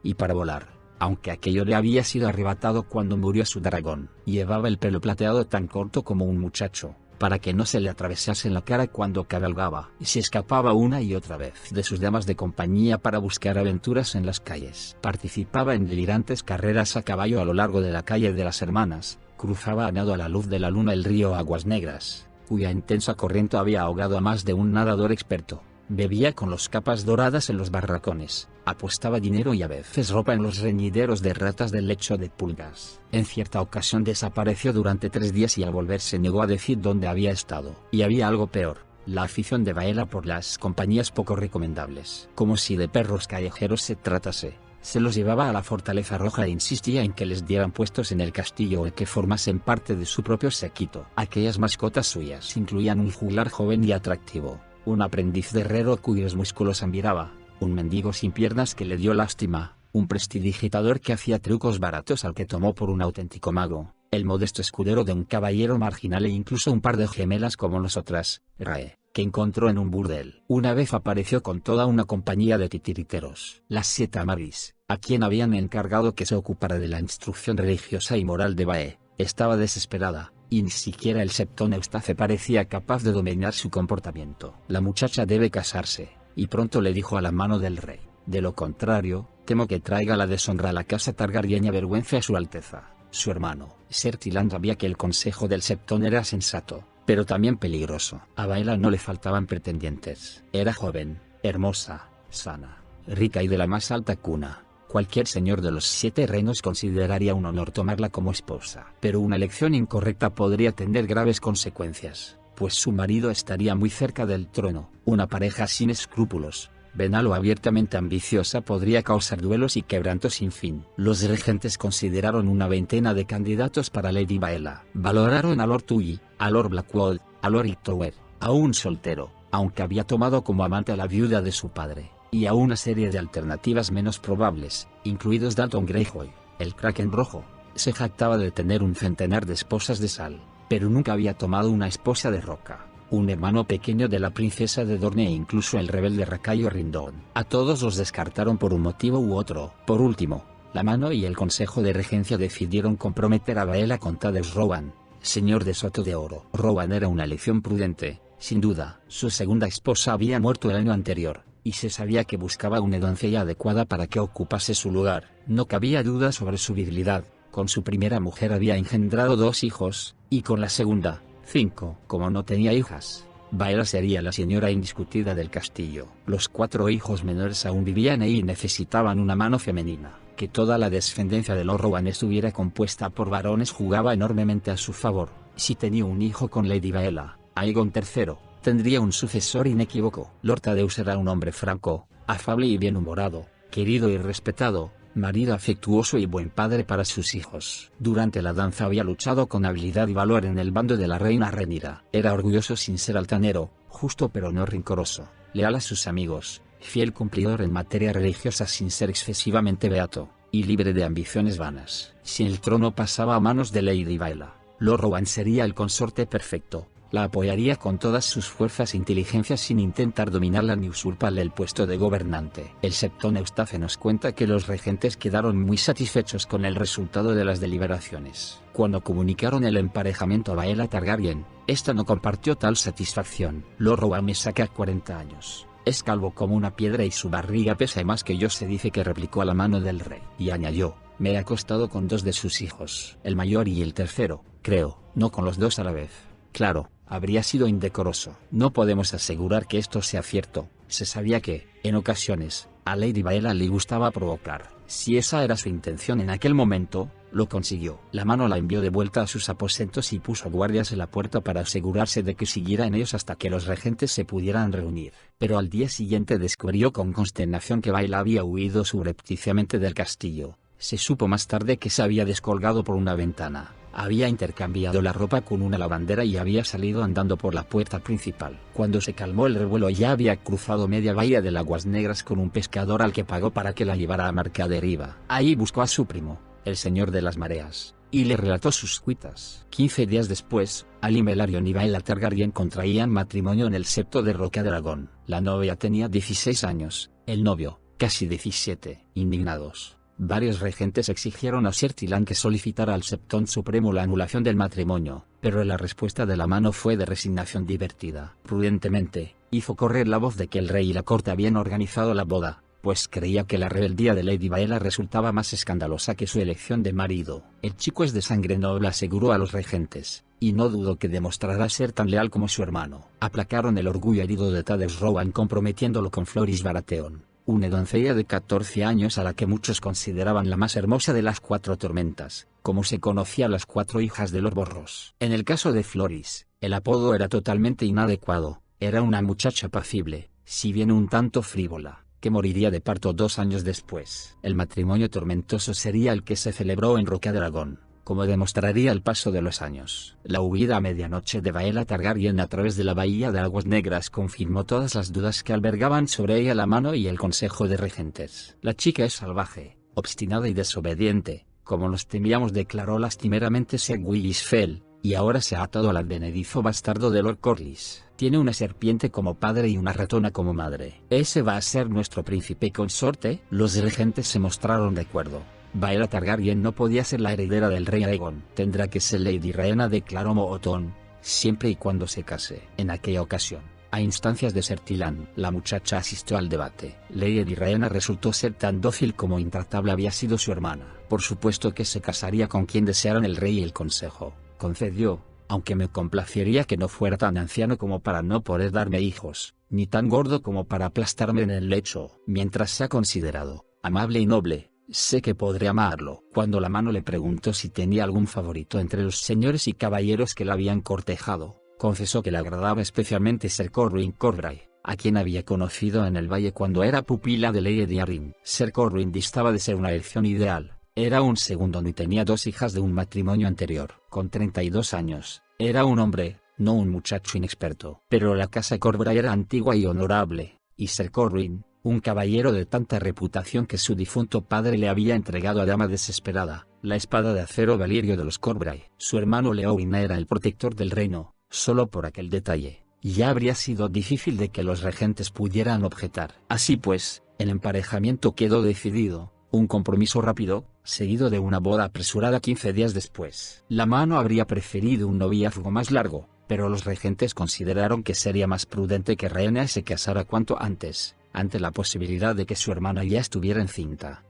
y para volar, aunque aquello le había sido arrebatado cuando murió su dragón. Llevaba el pelo plateado tan corto como un muchacho, para que no se le atravesase en la cara cuando cabalgaba, y se escapaba una y otra vez de sus damas de compañía para buscar aventuras en las calles. Participaba en delirantes carreras a caballo a lo largo de la calle de las Hermanas, cruzaba a nado a la luz de la luna el río Aguas Negras, cuya intensa corriente había ahogado a más de un nadador experto. Bebía con los capas doradas en los barracones, apostaba dinero y a veces ropa en los reñideros de ratas del lecho de pulgas. En cierta ocasión desapareció durante 3 días y al volver se negó a decir dónde había estado. Y había algo peor, La afición de Baela por las compañías poco recomendables, como si de perros callejeros se tratase, se los llevaba a la Fortaleza Roja e insistía en que les dieran puestos en el castillo o que formasen parte de su propio séquito. Aquellas mascotas suyas incluían un juglar joven y atractivo, un aprendiz de herrero cuyos músculos admiraba, un mendigo sin piernas que le dio lástima, un prestidigitador que hacía trucos baratos al que tomó por un auténtico mago, el modesto escudero de un caballero marginal e incluso un par de gemelas como nosotras, Rae, que encontró en un burdel. Una vez apareció con toda una compañía de titiriteros. Las 7 Amaris, a quien habían encargado que se ocupara de la instrucción religiosa y moral de Bae, estaba desesperada, y ni siquiera el Septón Eustace parecía capaz de dominar su comportamiento. La muchacha debe casarse, y pronto le dijo a la mano del rey. De lo contrario, temo que traiga la deshonra a la casa Targaryen y avergüence a su alteza, su hermano. Ser Tyland sabía que el consejo del Septón era sensato, pero también peligroso. A Baela no le faltaban pretendientes. Era joven, hermosa, sana, rica y de la más alta cuna. Cualquier señor de los 7 reinos consideraría un honor tomarla como esposa. Pero una elección incorrecta podría tener graves consecuencias, pues su marido estaría muy cerca del trono. Una pareja sin escrúpulos, venal o abiertamente ambiciosa podría causar duelos y quebrantos sin fin. Los regentes consideraron una veintena de candidatos para Lady Baela. Valoraron a Lord Tully, a Lord Blackwall, a Lord Hightower, a un soltero, aunque había tomado como amante a la viuda de su padre, y a una serie de alternativas menos probables, incluidos Dalton Greyjoy, el Kraken Rojo. Se jactaba de tener un centenar de esposas de sal, pero nunca había tomado una esposa de roca. Un hermano pequeño de la princesa de Dorne e incluso el rebelde Racayo Rindón. A todos los descartaron por un motivo u otro. Por último, la mano y el consejo de regencia decidieron comprometer a Baela con Tadeusz Rowan, señor de Soto de Oro. Rowan era una elección prudente, sin duda. Su segunda esposa había muerto el año anterior, y se sabía que buscaba una doncella adecuada para que ocupase su lugar. No cabía duda sobre su virilidad. Con su primera mujer había engendrado 2 hijos, y con la segunda, 5. Como no tenía hijas, Baela sería la señora indiscutida del castillo. Los 4 hijos menores aún vivían ahí y necesitaban una mano femenina. Que toda la descendencia de Lord Rowan estuviera compuesta por varones jugaba enormemente a su favor. Si tenía un hijo con Lady Baela, Aegon III, tendría un sucesor inequívoco. Lord Tadeusz era un hombre franco, afable y bien-humorado, querido y respetado, marido afectuoso y buen padre para sus hijos. Durante la danza había luchado con habilidad y valor en el bando de la reina Rhaenyra. Era orgulloso sin ser altanero, justo pero no rencoroso, leal a sus amigos, fiel cumplidor en materia religiosa sin ser excesivamente beato, y libre de ambiciones vanas. Si el trono pasaba a manos de Lady Baela, Lord Rowan sería el consorte perfecto. La apoyaría con todas sus fuerzas e inteligencia sin intentar dominarla ni usurparle el puesto de gobernante. El Septón Eustace nos cuenta que los regentes quedaron muy satisfechos con el resultado de las deliberaciones. Cuando comunicaron el emparejamiento a Baela Targaryen, esta no compartió tal satisfacción. Lord Rowan me saca 40 años. Es calvo como una piedra y su barriga pesa más que yo, se dice que replicó a la mano del rey. Y añadió, me he acostado con 2 de sus hijos, el mayor y el tercero, creo, no con los 2 a la vez. Claro, habría sido indecoroso. No podemos asegurar que esto sea cierto. Se sabía que, en ocasiones, a Lady Baela le gustaba provocar. Si esa era su intención en aquel momento, lo consiguió. La mano la envió de vuelta a sus aposentos y puso guardias en la puerta para asegurarse de que siguiera en ellos hasta que los regentes se pudieran reunir. Pero al día siguiente descubrió con consternación que Baela había huido subrepticiamente del castillo. Se supo más tarde que se había descolgado por una ventana. Había intercambiado la ropa con una lavandera y había salido andando por la puerta principal. Cuando se calmó el revuelo ya había cruzado media bahía de Aguas Negras con un pescador al que pagó para que la llevara a Mercaderiva. Ahí buscó a su primo, el señor de las mareas, y le relató sus cuitas. 15 días después, Ali Velaryon y Baela Targaryen contraían matrimonio en el septo de Roca de Aragón. La novia tenía 16 años, el novio, casi 17. Indignados, varios regentes exigieron a Ser Tyland que solicitara al Septón Supremo la anulación del matrimonio, pero la respuesta de la mano fue de resignación divertida. Prudentemente, hizo correr la voz de que el rey y la corte habían organizado la boda, pues creía que la rebeldía de Lady Baela resultaba más escandalosa que su elección de marido. El chico es de sangre noble, aseguró a los regentes, y no dudo que demostrará ser tan leal como su hermano. Aplacaron el orgullo herido de Tadeusz Rowan comprometiéndolo con Floris Baratheon, una doncella de 14 años a la que muchos consideraban la más hermosa de las 4 tormentas, como se conocía a las 4 hijas de los Borros. En el caso de Floris, el apodo era totalmente inadecuado, era una muchacha apacible, si bien un tanto frívola, que moriría de parto 2 años después. El matrimonio tormentoso sería el que se celebró en Rocadragón, como demostraría el paso de los años. La huida a medianoche de Baela Targaryen a través de la bahía de Aguas Negras confirmó todas las dudas que albergaban sobre ella la mano y el consejo de regentes. La chica es salvaje, obstinada y desobediente, como nos temíamos, declaró lastimeramente Sir Willis Fell, y ahora se ha atado al advenedizo bastardo de Lord Corlys. Tiene una serpiente como padre y una ratona como madre. ¿Ese va a ser nuestro príncipe consorte? Los regentes se mostraron de acuerdo. Baela Targaryen no podía ser la heredera del rey Aegon. Tendrá que ser Lady Rhaena, declaró Mootón, siempre y cuando se case. En aquella ocasión, a instancias de Ser Tylan, la muchacha asistió al debate. Lady Rhaena resultó ser tan dócil como intratable había sido su hermana. Por supuesto que se casaría con quien desearan el rey y el consejo, concedió, aunque me complacería que no fuera tan anciano como para no poder darme hijos, ni tan gordo como para aplastarme en el lecho. Mientras sea considerado amable y noble, sé que podré amarlo. Cuando la mano le preguntó si tenía algún favorito entre los señores y caballeros que la habían cortejado, confesó que le agradaba especialmente Ser Corwin Corbray, a quien había conocido en el valle cuando era pupila de Lady Arryn. Ser Corwin distaba de ser una elección ideal. Era un segundo y tenía 2 hijas de un matrimonio anterior. Con 32 años, era un hombre, no un muchacho inexperto. Pero la casa Corbray era antigua y honorable, y Ser Corwin, un caballero de tanta reputación que su difunto padre le había entregado a dama desesperada, la espada de acero Valirio de los Corbray. Su hermano Leowyn era el protector del reino, solo por aquel detalle, ya habría sido difícil de que los regentes pudieran objetar. Así pues, el emparejamiento quedó decidido. Un compromiso rápido, seguido de una boda apresurada 15 días después. La mano habría preferido un noviazgo más largo, pero los regentes consideraron que sería más prudente que Rhaena se casara cuanto antes, ante la posibilidad de que su hermana ya estuviera encinta.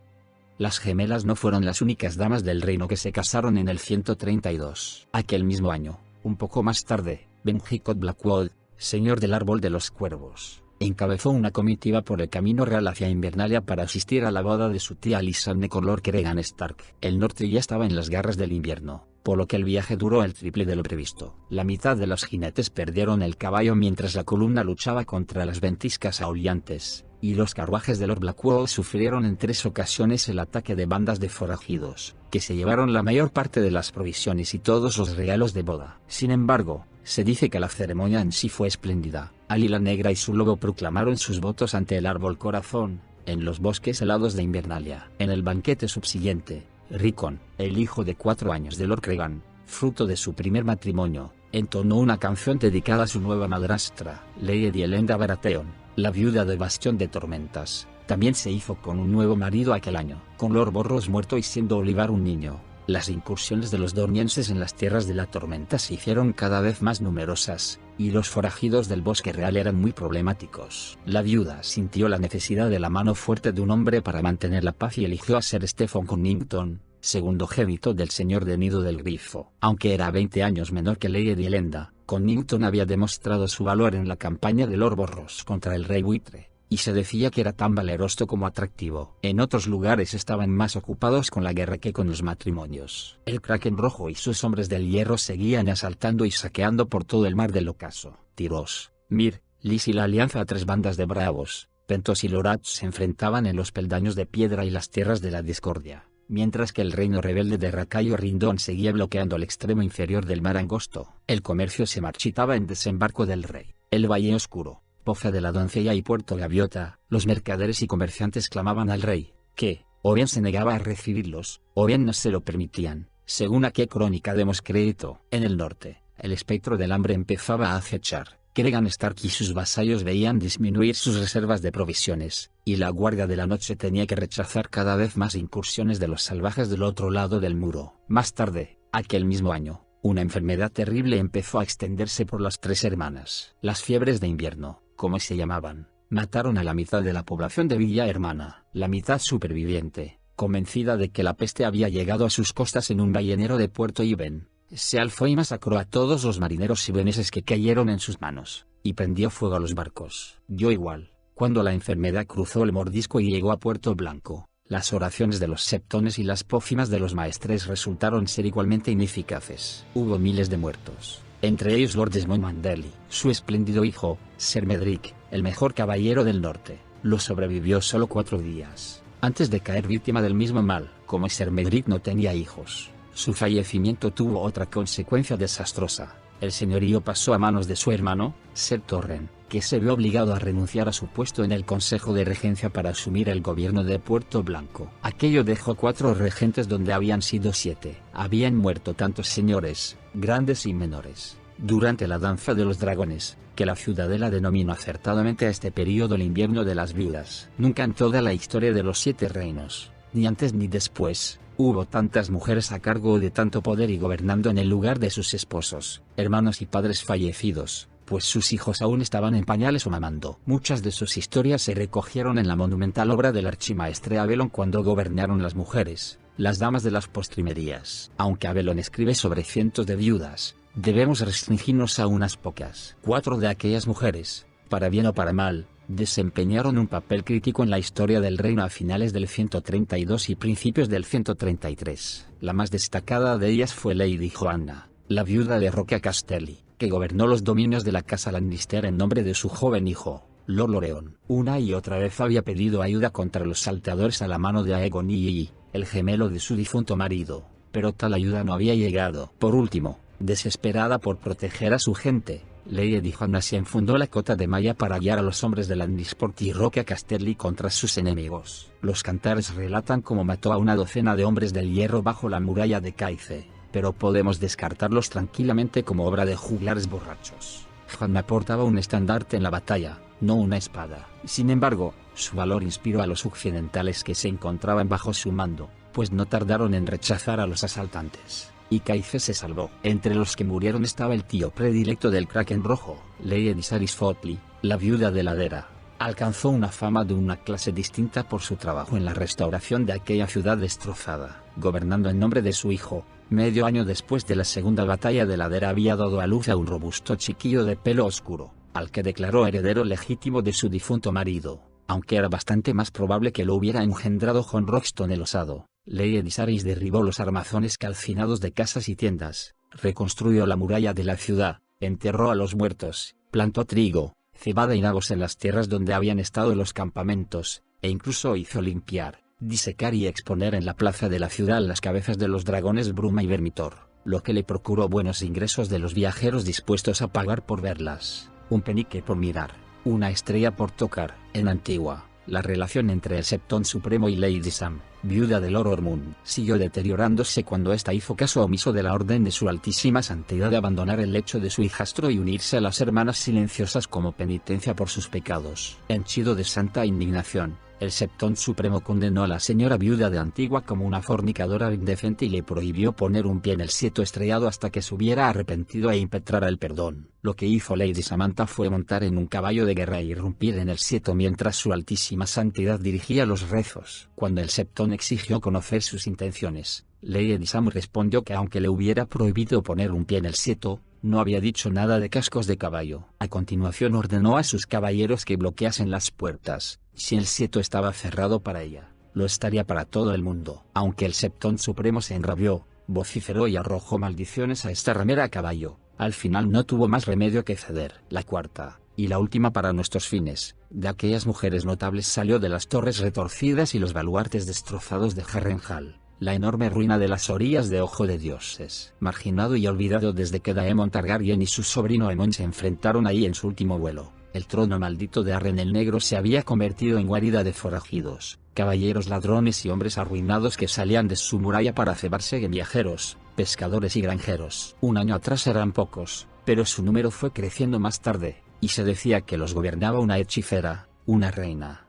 Las gemelas no fueron las únicas damas del reino que se casaron en el 132. Aquel mismo año, un poco más tarde, Benjicot Blackwood, señor del Árbol de los Cuervos, encabezó una comitiva por el camino real hacia Invernalia para asistir a la boda de su tía Alysanne con Lord Cregan Stark. El norte ya estaba en las garras del invierno, por lo que el viaje duró el triple de lo previsto. La mitad de los jinetes perdieron el caballo mientras la columna luchaba contra las ventiscas aullantes, y los carruajes de Lord Blackwell sufrieron en 3 ocasiones el ataque de bandas de forajidos, que se llevaron la mayor parte de las provisiones y todos los regalos de boda. Sin embargo, se dice que la ceremonia en sí fue espléndida. Ali la Negra y su lobo proclamaron sus votos ante el árbol corazón, en los bosques helados de Invernalia. En el banquete subsiguiente, Rickon, el hijo de 4 años de Lord Cregan, fruto de su primer matrimonio, entonó una canción dedicada a su nueva madrastra, Lady Elenda Baratheon, la viuda de Bastión de Tormentas. También se hizo con un nuevo marido aquel año. Con Lord Borros muerto y siendo Olivar un niño, las incursiones de los dornienses en las tierras de la tormenta se hicieron cada vez más numerosas, y los forajidos del bosque real eran muy problemáticos. La viuda sintió la necesidad de la mano fuerte de un hombre para mantener la paz y eligió a Ser Stephen Connington, segundogénito del señor de Nido del Grifo. Aunque era 20 años menor que Lady Elenda, Connington había demostrado su valor en la campaña de Lord Borros contra el rey buitre, y se decía que era tan valeroso como atractivo. En otros lugares estaban más ocupados con la guerra que con los matrimonios. El Kraken Rojo y sus hombres del hierro seguían asaltando y saqueando por todo el mar del ocaso. Tyros, Myr, Lys y la alianza a 3 bandas de bravos, Pentos y Lorath se enfrentaban en los peldaños de piedra y las tierras de la discordia, mientras que el reino rebelde de Racayo Rindón seguía bloqueando el extremo inferior del mar angosto. El comercio se marchitaba en Desembarco del Rey, el Valle Oscuro, Poza de la Doncella y Puerto Gaviota. Los mercaderes y comerciantes clamaban al rey, que, o bien se negaba a recibirlos, o bien no se lo permitían, según a qué crónica demos crédito. En el norte, el espectro del hambre empezaba a acechar. Cregan Stark y sus vasallos veían disminuir sus reservas de provisiones, y la Guardia de la Noche tenía que rechazar cada vez más incursiones de los salvajes del otro lado del muro. Más tarde, aquel mismo año, una enfermedad terrible empezó a extenderse por las 3 hermanas. Las fiebres de invierno, como se llamaban, mataron a la mitad de la población de Villa Hermana. La mitad superviviente, convencida de que la peste había llegado a sus costas en un ballenero de Puerto Iben, se alzó y masacró a todos los marineros ibeneses que cayeron en sus manos, y prendió fuego a los barcos. Dio igual, cuando la enfermedad cruzó el mordisco y llegó a Puerto Blanco, las oraciones de los septones y las pócimas de los maestres resultaron ser igualmente ineficaces. Hubo miles de muertos, entre ellos Lord Desmond Mandeli. Su espléndido hijo, Ser Medric, el mejor caballero del norte, lo sobrevivió solo 4 días, antes de caer víctima del mismo mal. Como Ser Medric no tenía hijos, su fallecimiento tuvo otra consecuencia desastrosa. El señorío pasó a manos de su hermano, Ser Torren, que se vio obligado a renunciar a su puesto en el Consejo de Regencia para asumir el gobierno de Puerto Blanco. Aquello dejó 4 regentes donde habían sido 7. Habían muerto tantos señores, grandes y menores, durante la danza de los dragones, que la Ciudadela denominó acertadamente a este período el invierno de las viudas. Nunca en toda la historia de los 7 reinos, ni antes ni después, hubo tantas mujeres a cargo de tanto poder y gobernando en el lugar de sus esposos, hermanos y padres fallecidos, pues sus hijos aún estaban en pañales o mamando. Muchas de sus historias se recogieron en la monumental obra del archimaestre Avelon cuando gobernaron las mujeres, las damas de las postrimerías. Aunque Avelon escribe sobre cientos de viudas, debemos restringirnos a unas pocas. 4 de aquellas mujeres, para bien o para mal, desempeñaron un papel crítico en la historia del reino a finales del 132 y principios del 133. La más destacada de ellas fue Lady Joanna, la viuda de Roque Castelli, que gobernó los dominios de la casa Lannister en nombre de su joven hijo, Lord Loreón. Una y otra vez había pedido ayuda contra los salteadores a la mano de Aegon y el gemelo de su difunto marido, pero tal ayuda no había llegado. Por último, desesperada por proteger a su gente, Lady Joanna se enfundó la cota de malla para guiar a los hombres de Lannisport y Roque Castelli contra sus enemigos. Los cantares relatan cómo mató a una docena de hombres del hierro bajo la muralla de Caice, pero podemos descartarlos tranquilamente como obra de juglares borrachos. Joanna portaba un estandarte en la batalla, no una espada. Sin embargo, su valor inspiró a los occidentales que se encontraban bajo su mando, pues no tardaron en rechazar a los asaltantes, y Caice se salvó. Entre los que murieron estaba el tío predilecto del Kraken Rojo, Lady Viserys Fodley, la viuda de Ladera. Alcanzó una fama de una clase distinta por su trabajo en la restauración de aquella ciudad destrozada. Gobernando en nombre de su hijo, medio año después de la segunda batalla de Ladera había dado a luz a un robusto chiquillo de pelo oscuro, al que declaró heredero legítimo de su difunto marido, aunque era bastante más probable que lo hubiera engendrado Jon Roxton el Osado. Lady Viserys derribó los armazones calcinados de casas y tiendas, reconstruyó la muralla de la ciudad, enterró a los muertos, plantó trigo, cebada y nabos en las tierras donde habían estado los campamentos, e incluso hizo limpiar, disecar y exponer en la plaza de la ciudad las cabezas de los dragones Bruma y Vermitor, lo que le procuró buenos ingresos de los viajeros dispuestos a pagar por verlas, un penique por mirar, una estrella por tocar. En Antigua, la relación entre el Septón Supremo y Lady Sam, viuda de Lord Ormund, siguió deteriorándose cuando ésta hizo caso omiso de la orden de su altísima santidad de abandonar el lecho de su hijastro y unirse a las hermanas silenciosas como penitencia por sus pecados. Henchido de santa indignación, el Septón Supremo condenó a la señora viuda de Antigua como una fornicadora indecente y le prohibió poner un pie en el seto estrellado hasta que se hubiera arrepentido e impetrara el perdón. Lo que hizo Lady Samantha fue montar en un caballo de guerra e irrumpir en el seto mientras su altísima santidad dirigía los rezos. Cuando el Septón exigió conocer sus intenciones, Lady Sam respondió que aunque le hubiera prohibido poner un pie en el seto, no había dicho nada de cascos de caballo. A continuación ordenó a sus caballeros que bloqueasen las puertas. Si el seto estaba cerrado para ella, lo estaría para todo el mundo. Aunque el Septón Supremo se enrabió, vociferó y arrojó maldiciones a esta ramera a caballo, al final no tuvo más remedio que ceder. La cuarta, y la última para nuestros fines, de aquellas mujeres notables salió de las torres retorcidas y los baluartes destrozados de Harrenhal, la enorme ruina de las orillas de Ojo de Dioses. Marginado y olvidado desde que Daemon Targaryen y su sobrino Aemon se enfrentaron ahí en su último vuelo, el trono maldito de Arryn el Negro se había convertido en guarida de forajidos, caballeros ladrones y hombres arruinados que salían de su muralla para cebarse de viajeros, pescadores y granjeros. Un año atrás eran pocos, pero su número fue creciendo más tarde, y se decía que los gobernaba una hechicera, una reina.